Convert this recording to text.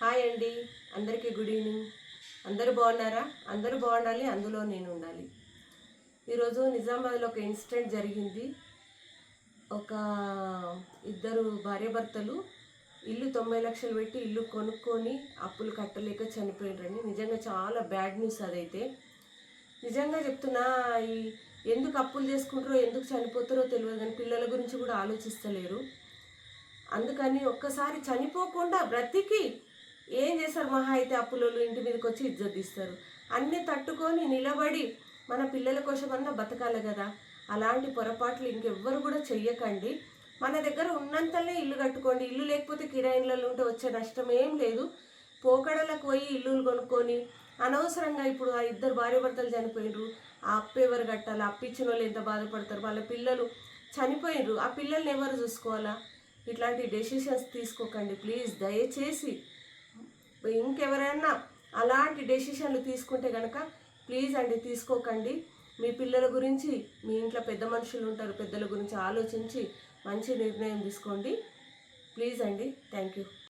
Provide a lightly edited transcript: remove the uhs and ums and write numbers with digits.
Hi అండి, అందరికీ good evening. అందరూ బాగున్నారా? అందరూ బాగుండాలి, అందులో నేను ఉండాలి. ఈరోజు నిజామాబాద్లో ఒక ఇన్సిడెంట్ జరిగింది. ఒక ఇద్దరు భార్యాభర్తలు ఇల్లు 90 లక్షలు పెట్టి ఇల్లు కొనుక్కొని అప్పులు కట్టలేక చనిపోయినరని. నిజంగా చాలా బ్యాడ్ న్యూస్ అదైతే. నిజంగా చెప్తున్నా, ఈ ఎందుకు అప్పులు చేసుకుంటారో ఎందుకు చనిపోతారో తెలియదు, కానీ పిల్లల గురించి కూడా ఆలోచిస్తలేరు. అందుకని ఒక్కసారి చనిపోకుండా బ్రతికి ఏం చేస్తారు? మహా అయితే అప్పులలో ఇంటి మీదకి వచ్చి ఇజ్జత్ ఇస్తారు. అన్నీ తట్టుకొని నిలబడి మన పిల్లల కోసమన్నా బతకాలి కదా. అలాంటి పొరపాట్లు ఇంకెవ్వరు కూడా చెయ్యకండి. మన దగ్గర ఉన్నంతనే ఇల్లు కట్టుకోండి. ఇల్లు లేకపోతే కిరాయిలలో ఉంటే వచ్చే నష్టం ఏం లేదు. పోకడలకు పోయి ఇల్లులు కొనుక్కొని అనవసరంగా ఇప్పుడు ఆ ఇద్దరు భార్యాభర్తలు చనిపోయినరు. ఆ అప్పు ఎవరు కట్టాలి? అప్పిచ్చిన వాళ్ళు ఎంత బాధపడతారు? వాళ్ళ పిల్లలు చనిపోయినరు, ఆ పిల్లల్ని ఎవరు చూసుకోవాలా? ఇట్లాంటి డెసిషన్స్ తీసుకోకండి ప్లీజ్, దయచేసి. ఇంకెవరైనా అలాంటి డెసిషన్లు తీసుకుంటే కనుక ప్లీజ్ అండి తీసుకోకండి. మీ పిల్లల గురించి, మీ ఇంట్లో పెద్ద మనుషులు ఉంటారు, పెద్దల గురించి ఆలోచించి మంచి నిర్ణయం తీసుకోండి ప్లీజ్ అండి. Thank you.